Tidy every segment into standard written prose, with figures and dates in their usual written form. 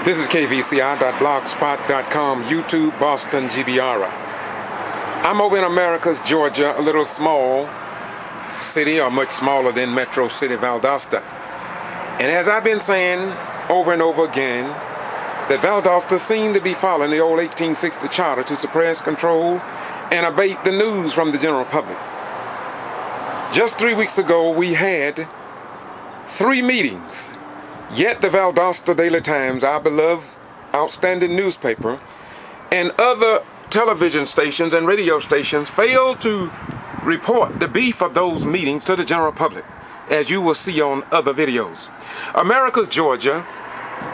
This is kvci.blogspot.com, YouTube, Boston, G.B.R. I'm over in Americus, Georgia, a little small city, or much smaller than Metro City, Valdosta. And as I've been saying over and over again, that Valdosta seemed to be following the old 1860 charter to suppress, control, and abate the news from the general public. Just 3 weeks ago, we had 3 meetings. Yet the Valdosta Daily Times, our beloved, outstanding newspaper, and other television stations and radio stations failed to report the beef of those meetings to the general public, as you will see on other videos. Americus, Georgia,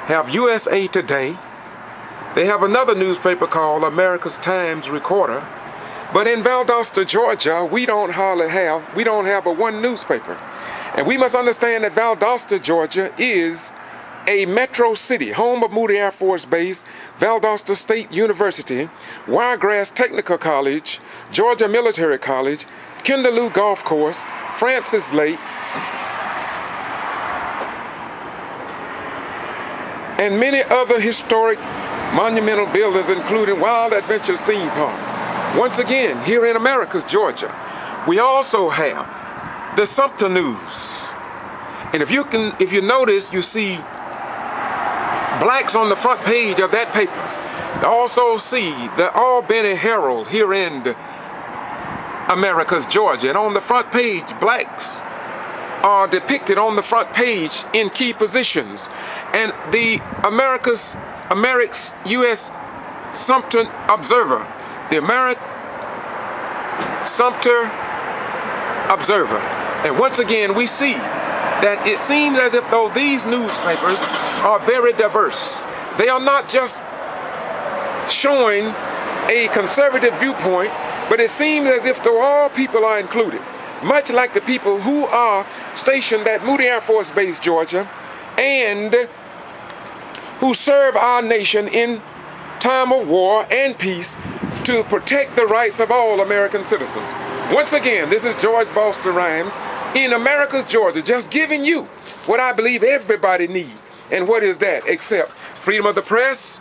have USA Today. They have another newspaper called Americus Times Recorder. But in Valdosta, Georgia, we don't have but one newspaper. And we must understand that Valdosta, Georgia is a metro city, home of Moody Air Force Base, Valdosta State University, Wiregrass Technical College, Georgia Military College, Kinderloo Golf Course, Francis Lake, and many other historic monumental buildings, including Wild Adventures Theme Park. Once again, here in Americus, Georgia, we also have the Sumter News. And if you notice, you see blacks on the front page of that paper. You also see the Albany Herald here in Americus, Georgia. And on the front page, blacks are depicted on the front page in key positions. And the Americus U.S. Sumter Observer, the Sumter Observer. And once again, we see that it seems as if though these newspapers are very diverse. They are not just showing a conservative viewpoint, but it seems as if though all people are included, much like the people who are stationed at Moody Air Force Base, Georgia, and who serve our nation in time of war and peace to protect the rights of all American citizens. Once again, this is George Boston Rhymes in Americus, Georgia, just giving you what I believe everybody needs. And what is that except freedom of the press,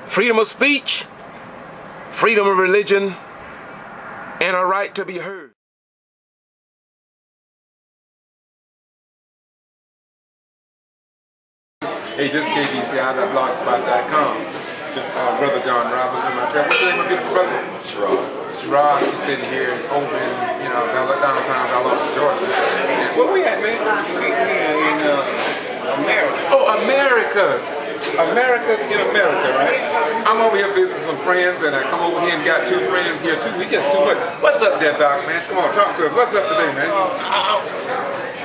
freedom of speech, freedom of religion, and a right to be heard. Hey, this is kvci.blogspot.com. Brother John Robinson, myself. What's your name, my beautiful brother? Sherrod. He's sitting here over in, downtown Valdosta, Georgia. And where we at, man? We're in America. Oh, Americus. Americus in America, right? I'm over here visiting some friends, and I come over here and got 2 friends here too. We just too much. What's up there, Doc, man? Come on, talk to us. What's up today, man?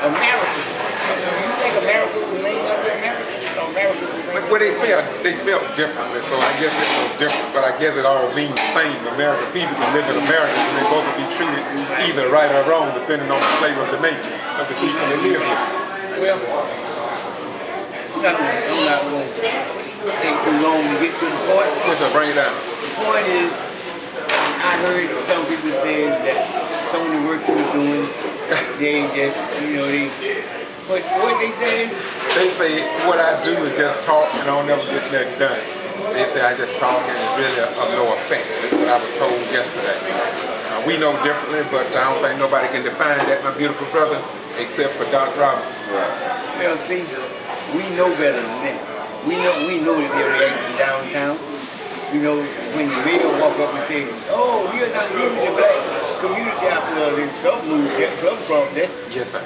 America. You think America was named after America? Well, they spell differently, so I guess it's so different, but I guess it all means the same. American people can live in America, and they both will be treated either right or wrong, depending on the flavor of the nature of the people that live here. Well, I'm not going to take too long to get to the point. Yes, sir, bring it down. The point is, I heard some people say that some of the work you were doing, they just, what they say? They say what I do is just talk and I'll never get nothing done. They say I just talk and it's really of no effect. That's what I was told yesterday. We know differently, but I don't think nobody can define that, my beautiful brother, except for Doc Roberts. Well, see, we know better than that. We know that they're reacting downtown. When the mayor walk up and say, "Oh, we are not leaving the black community out there," some move from that. Yes, sir.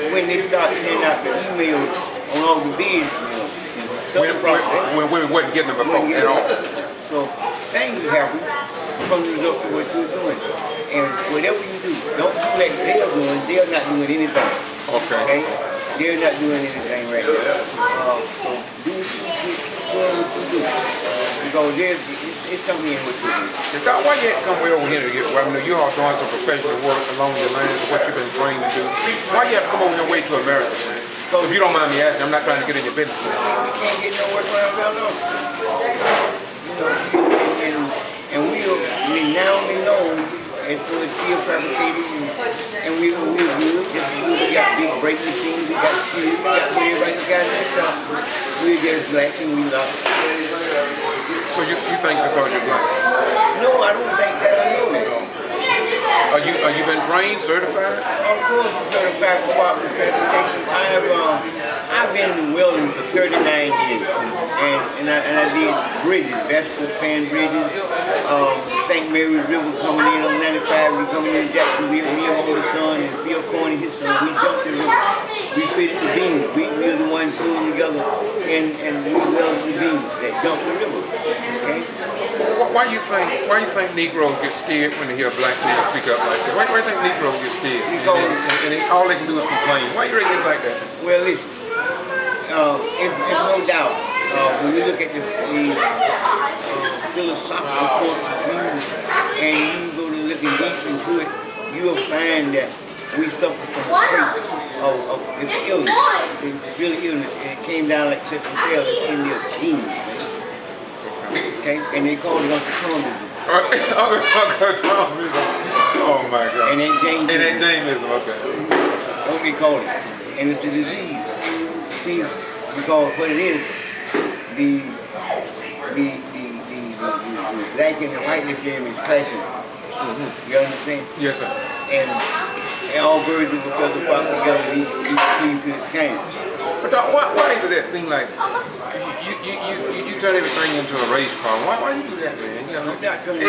When they start sending out the emails on all the bids, when we wasn't getting them before at all. So things happen from the result of what you're doing. And whatever you do, don't do like they're doing. They're not doing anything. Okay? They're not doing anything right now. So do what you do. Because it's something in what you do. Doc, why you had to come way over here to get well? I mean, you're all doing some professional work along the lines of what you've been trained to do. Why you have to come over here way to America, man? So if you don't mind me asking, I'm not trying to get in your business. You can't get no work around Valdosta. And we are renowned and known And so it's steel fabricated, and we're good. Just good. We got big brake machines, we got steel, we got everybody got that stuff. We're just black and we love it. So you think because you're black? No, I don't think that. I know that. Are you been trained, certified? Of course, I'm certified for cooperative transportation. I've been in welding for 39 years, and I did bridges, vegetables, span bridges, St. Mary's River coming in on 95, we coming in Jacksonville, me and my older son, and Phil Corney, his son, we jumped the river. We fitted the beams. We were the ones pulling them together, and we welded the beams that jumped the river. Okay? Why you think Negroes get scared when they hear black people speak up like that? Why do you think Negroes get scared? And all they can do is complain. Why you reckon it's like that? Well, listen, it's no doubt. When you look at the philosophical point of view, and you go to looking deep into it, you will find that we suffer from traits of this illness. It's really illness, and it came down like such a cell in the genes. Okay, and they called it Uncle Tomism. Uncle Tomism. Oh my God. And then Jameism. And then Jameism, okay. That's what they call it. And it's a disease. See, because what it is, the black and the whiteness game is clashing. You understand? Yes, sir. And all birds of a feather flock together, each cleave to its kind. But Doc, why is it that seem like you turn everything into a race car? Why you do that, man? You know,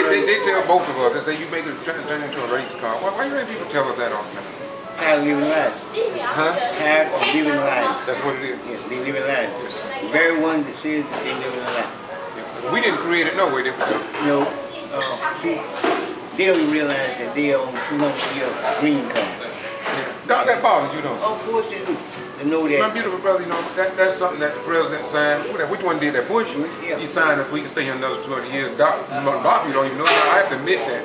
they tell both of us, they say you make it turn into a race car. Why you let people tell us that all the time? Tired of living lives. Huh? Tired of living lives. That's what it is. Yes, they living lives. Yes, the very one that says that they living a life. Yes, sir. We didn't create it no way, did we? No. See, they don't realize that they are on 200-year green card. Doc, that bothers you, don't? Of course they do. To know that. My beautiful brother, you know, that's something that the president signed. Which one did that? Bush? Yeah. He signed if we can stay here another 200 years. Doc, Bob, you don't even know that. I have to admit that.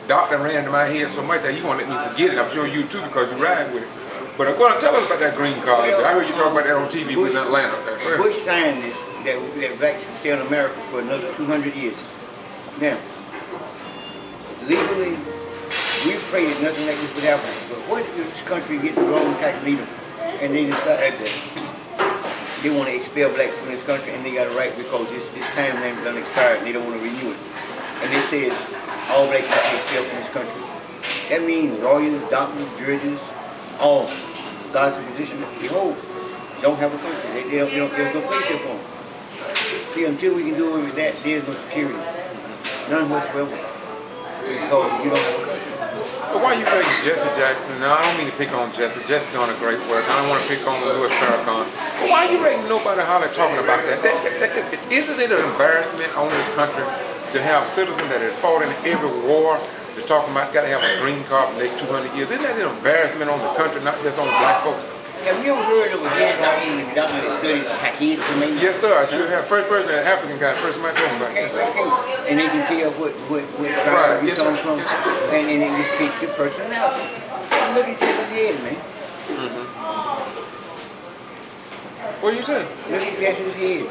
Doc done ran into my head so much that he won't let me forget it. I'm sure you too because you ride with it. But I'm going to tell us about that green card. I heard you talk about that on TV. Bush, was in Atlanta. Bush signed this, that blacks can stay in America for another 200 years. Now, legally, we prayed that nothing like this would happen. But what if this country gets the wrong type of leader and they decide that they want to expel blacks from this country and they got a right because this time limit is unexpired and they don't want to renew it. And they said all blacks have to be expelled from this country. That means lawyers, doctors, judges, all God's position, behold, don't have a country. There's no place here for them. See, until we can do away with that, there's no security. None whatsoever. Because you don't have a country. But why you bring Jesse Jackson? Now, I don't mean to pick on Jesse. Jesse's doing a great work. I don't want to pick on Louis Farrakhan. But why you reckon nobody holler talking about that? Isn't it an embarrassment on this country to have citizens that have fought in every war? They're talking about got to have a green card for the next 200 years. Isn't that an embarrassment on the country, not just on the black folks? Have you ever heard of a head doctor in the doctor that studies Hakeem Tremaine? Yes, sir. I should have. First person, an African guy, first time I told him about it. Okay. And they can tell what tribe you come from, and it just picks your personality. Look at Jesse's head, man. What do you say? Look at Jesse's head.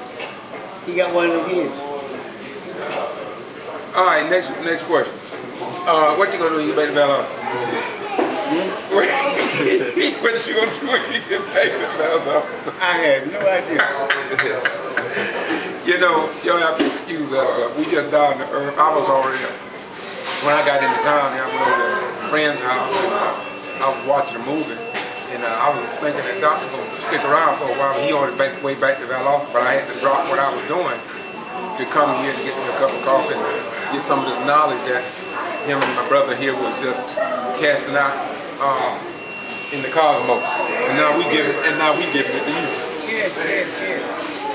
He got one of them heads. All right, next question. What you gonna do when you make Valdosta? What you gonna do when you get back to Valdosta? I have no idea. You know, y'all have to excuse us, but we just down to earth. I was already, when I got into town, I went over to a friend's house and I was watching a movie. And I was thinking that Doc was gonna stick around for a while. He on his way back to Valdosta, but I had to drop what I was doing to come here to get me a cup of coffee and get some of this knowledge that him and my brother here was just casting out in the cosmos. And now we give it to you. Yes.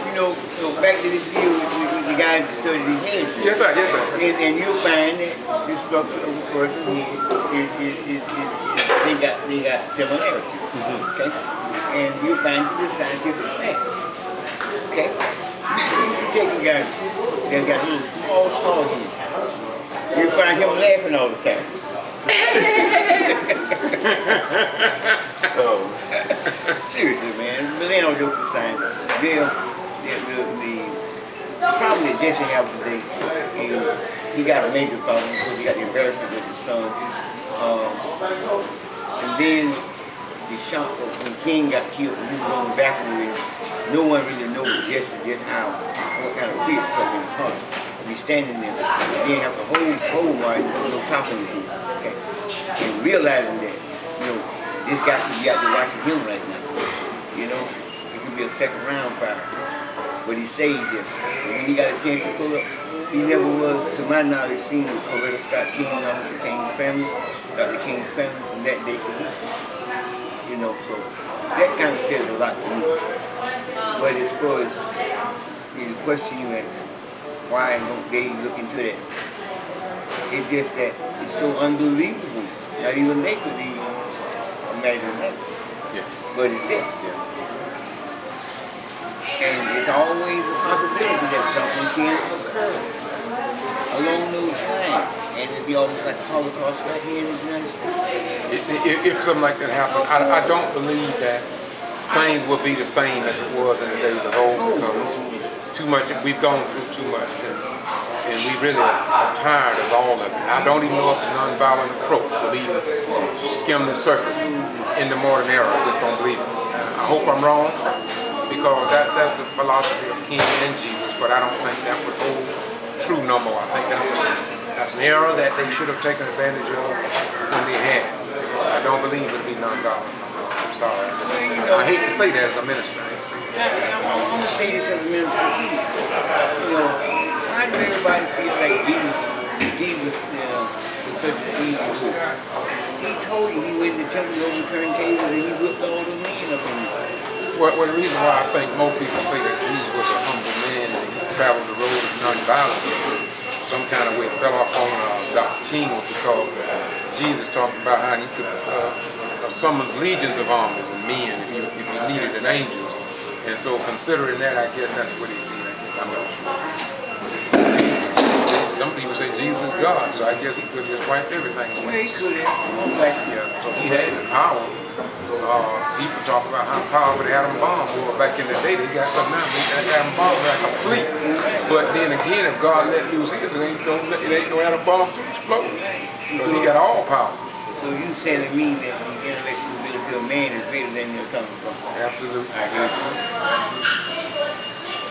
You know, back to this deal with the guys that study these heads. Yes, sir. And you'll find that the structure of a person they got similarities. Okay? And you'll find it is scientific fact. Okay? You take a guy that's got a little small head. You find him laughing all the time. Seriously, man. But they don't jokes aside. The problem that Jesse has today is he got a major problem because he got the Americus with his son. And then the shock of when King got killed and he was on the back, no one really knows just how, what kind of fear struck in his heart. We standing there, and then have the whole wide, no topping to do, okay? And realizing that, you know, this guy could be out there watching him right now. You know, it could be a second round fight. But he stayed there. And when he got a chance to pull up, he never was, to my knowledge, seen with Coretta Scott King, Officer King's family, Dr. King's family, from that day to this. You know, so that kind of says a lot to me. But as far as the question you asked, why don't they look into that? It's just that it's so unbelievable. Not even they could even imagine that. Yeah. But it's there. Yeah. And it's always a possibility that something can occur along those lines. And it'd be almost like Holocaust right here in the United States. If something like that happened, I don't believe that things will be the same as it was in the days of old, because too much, we've gone through too much, and we really are tired of all of it. I don't even know if the nonviolent approach will even skim the surface in the modern era. I just don't believe it. I hope I'm wrong, because that's the philosophy of King and Jesus, but I don't think that would hold true no more. I think that's an era that they should have taken advantage of when they had it. I don't believe it would be nonviolent. I'm sorry. I hate to say that as a minister. I'm going to say this as a minister too. You know, why do everybody feel like Jesus was such an evil? He told you he went to the temple, overturned tables, and he whipped all the men up in there. Well, the reason why I think most people say that Jesus was a humble man and he traveled the road of nonviolence, some kind of way fell off on Dr. King, was because Jesus talked about how he could summon legions of armies and men if he needed an angel. And so considering that, I guess that's what he said. I guess I'm not sure. Some people say Jesus is God, so I guess he could have just wiped everything away. Yeah, so he had the power. People talk about how powerful the atom bomb was back in the day. They got something now. They got atom bombs like a fleet. But then again, if God let loose his, it ain't no atom bomb to explode. Because he got all power. So you saying to me that the intellectual ability of man is greater than the coming from? Absolutely. I agree.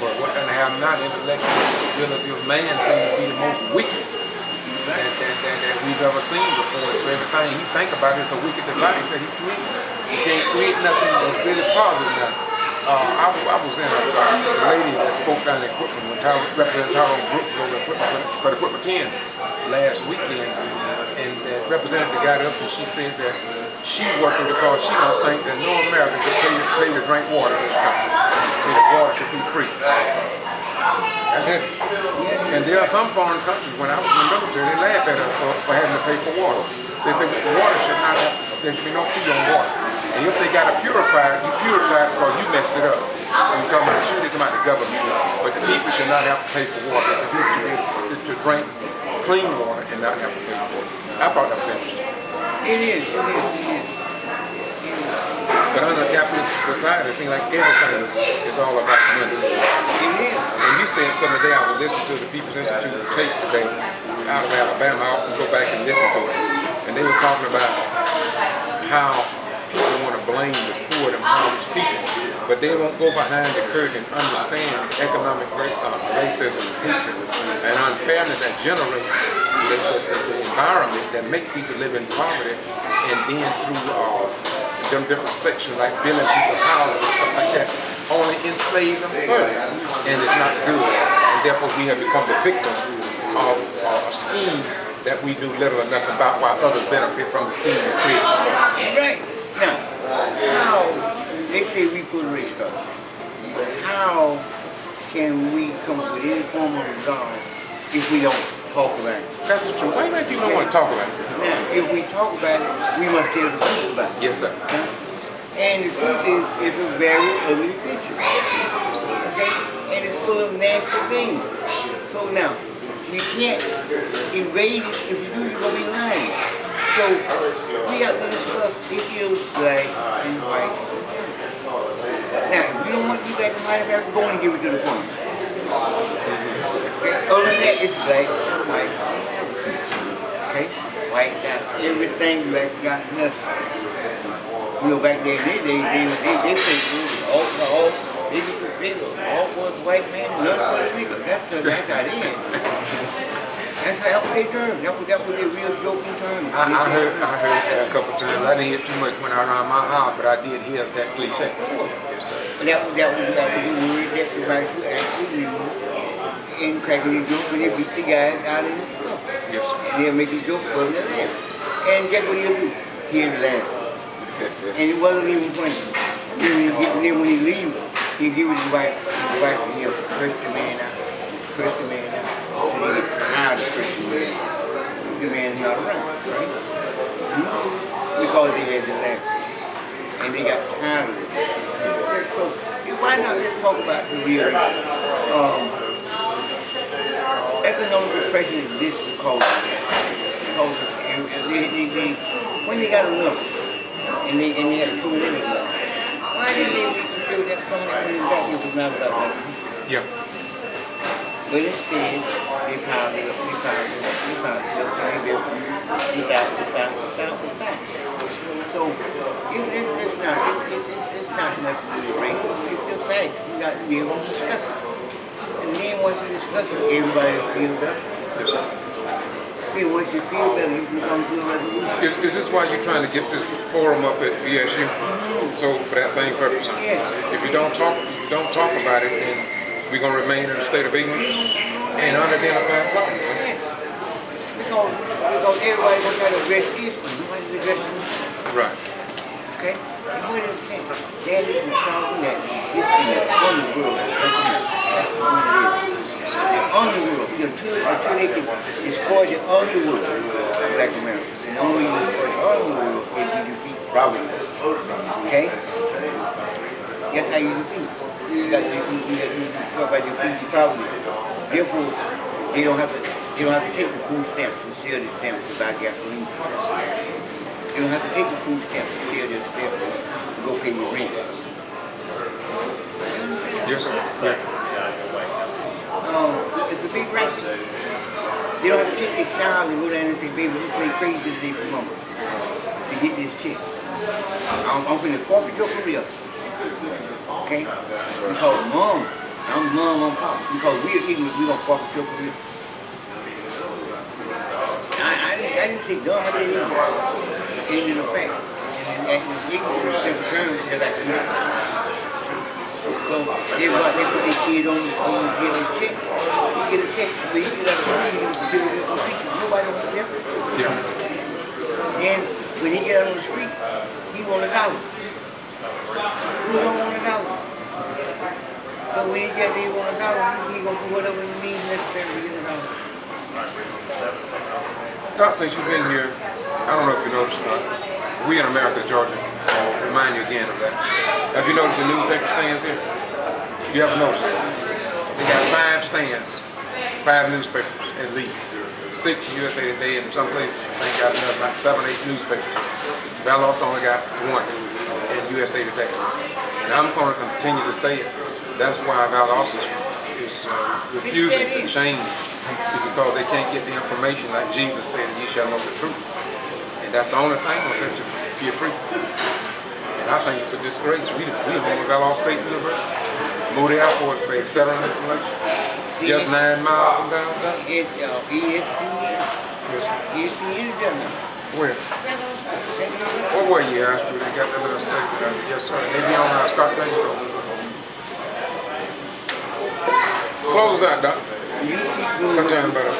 But what can have not intellectual ability of man seems to be the most wicked that we've ever seen before. So everything he think about is a wicked device that he created. He can't create nothing that's really positive now. I was in a lady that spoke down in equipment when Representative Tyrone Brooks wrote equipment for the equipment 10 last weekend, and the representative got up and she said that she working because she don't think that no American should pay to drink water in this country. So the water should be free. That's it. And there are some foreign countries, when I was in the military, they laugh at us for having to pay for water. They say water should not have, there should be no fee on water. And if they got to purify it, you purify it because you messed it up. And you're talking about the shooting, about the government. But the people should not have to pay for water. It's a people should be able to drink clean water and not have to pay for it. I thought that was interesting. It is. But under a capitalist society, it seems like everything is all about money. And you said something today, I was listening to the People's Institute tape today out of Alabama. I often go back and listen to it. And they were talking about how people want to blame the poor, the impoverished people, but they won't go behind the curtain and understand economic racism, hatred, and unfairness that generates the environment that makes people live in poverty, and then through them different sections like building people's houses and stuff like that, only enslave them further, and it's not good. And therefore we have become the victims of a scheme that we do little or nothing about, while others benefit from the scheme we created. Right. Now, how, they say we put a race card. How can we come up with any form of resolve if we don't talk about it? That's the truth. Why do you don't want to talk about it? Now, if we talk about it, we must tell the truth about it. Yes, sir. And the truth is, it's a very ugly picture. Okay? And it's full of nasty things. So now, we can't evade it. If you do, you're going to be lying. So, we have to discuss issues black and white. Now, if you don't want to be black and white, go and give it to the farmer. Okay? Other than that, it's black and white. wiped out. Everything like got nothing. You know, back then they said all was white man and none was nigga. That's how they is. That's how they term. That was their real joking term. I heard that a couple times. I didn't hear too much when I was around my house, but I did hear that cliche. Yes, sir. But that was the word that the whites would actually use in cracking the joke when they beat the guys out of the stuff. Yes, sir. And they'll make a joke for them to laugh. And guess what he'll do? He'll laugh. And it wasn't even funny. Then when he leaves, he'll give it to his wife and he'll curse the man out. So they get tired of cursing the man not around, right? Because they had to laugh. And they got tired of it. So why not just talk about the real economic depression exists because when they got enough and they had a true limit, why didn't they reconsider that some of that money was not about that? Yeah. But instead, they piled it up, and they built without. So it's not much to do with race. It's the facts. You got to be able to discuss it. And then once you discuss it, everybody feels better. Yes, sir. Then once you feel better, you can come to a resolution. Is this why you're trying to get this forum up at VSU? So for that same purpose? Yes. If you don't talk about it, then we're gonna remain in a state of ignorance and unidentified problems. Yes. Because everybody gonna try to address this one. Nobody's addressing this one. Right. Okay? And what is the thing? That is the problem that is in the underworld. That's what it is. The underworld. Until they can destroy the underworld of Black America. And the only way you destroy the underworld is you defeat poverty. Okay? That's how you defeat. You got to destroy by defeating poverty. Therefore, they don't have to take the food stamps and sell the stamps to buy gasoline. You don't have to take the food stamps and sell their stamps to go pay your rent. Yes, sir. Yeah. It's a big racket. They don't have to take their child and go down and say, baby, you play crazy today for mama to get this check. I'm finna forfeit your career. Okay? Because I'm pop. Because we're ignorant, we gonna forfeit your career. I didn't say dumb, I said ignorant. Ignorant of fact. And ignorant is several terms that I can use. So they put their kid on get his check. He get a check, but he get out of the street. Nobody wants to help him. Yeah. And when he get out on the street, he want $1. Who don't want $1? So when he get there, he want $1, he gonna do whatever he needs necessary to get $1. Doc, since you've been here, I don't know if you noticed, we in Americus, Georgia, I'll remind you again of that. Have you noticed the newspaper stands here? You haven't noticed that? They got 5 stands, 5 newspapers at least. 6 USA Today, and some places they got another about 7 or 8 newspapers. Valdosta only got 1 in USA Today. And I'm going to continue to say it. That's why Valdosta is refusing to change, because they can't get the information like Jesus said, you shall know the truth. And that's the only thing that will set you free. And I think it's a disgrace. We home at Valdosta State University. Moody Air Force Base, federal installation. Just 9 miles from downtown. It's ESPN. ESPN is done now. Where? What were you asked you? They got that little segment. Yes, sir. They be on Scott Lane Show. Close that, Doc. You keep doing What time better? You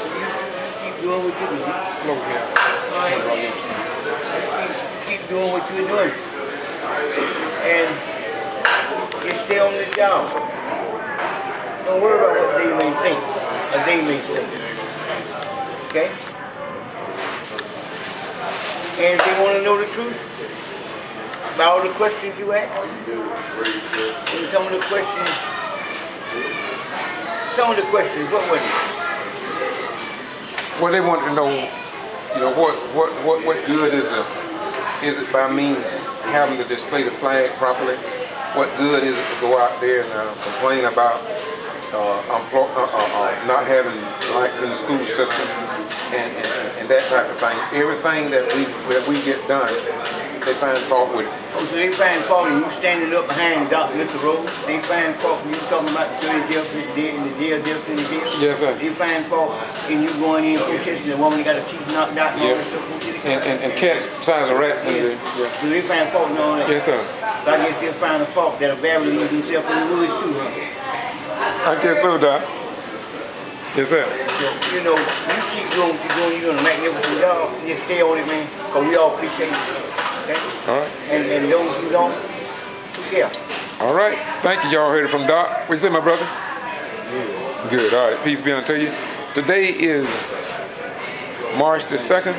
keep doing what you're doing. Close here. Keep doing what you're doing. And you stay on the job. Don't worry about what they may think or they may say. Okay? And if they want to know the truth about all the questions you ask, and some of the questions, what were they? Well, they want to know, you know, what good is it by me having to display the flag properly? What good is it to go out there and complain about not having blacks in the school system and and that type of thing. Everything that we get done, they find fault with it. Oh, so they find fault and you standing up behind Dr. Mr. Rose. They find fault when you talking about the 30 deaths and the jail deaths and the deaths. Yes, sir. They find fault in you going in protesting the woman that got her teeth knocked out and all that stuff. And cats size of rats. Yeah. So they find fault in all that. Yes, sir. So I guess they'll find a fault that'll barely leave himself in the woods too, huh? I guess so, Doc. Yes, sir. So, you know, you keep doing what you're doing. You're doing a magnificent job. Just stay on it, man, because we all appreciate it. Okay? All right. And those who don't, yeah. All right. Thank you. Y'all heard it from Doc. What you say, my brother? Good. All right. Peace be unto you. Today is March the 2nd,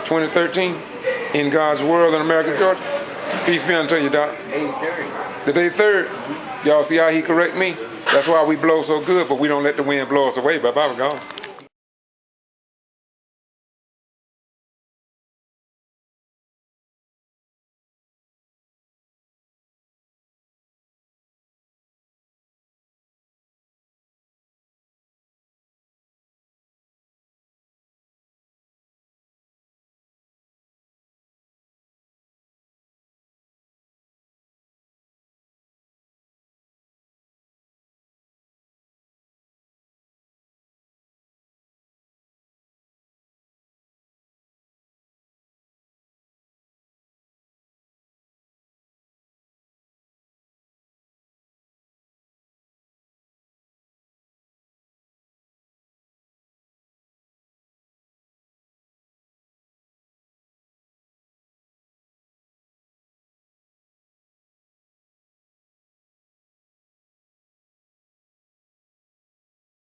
2013, in God's world in Americus, Georgia. Peace be unto you, Doc. The day 3rd. Y'all see how he correct me? That's why we blow so good, but we don't let the wind blow us away. Bye-bye, we're gone.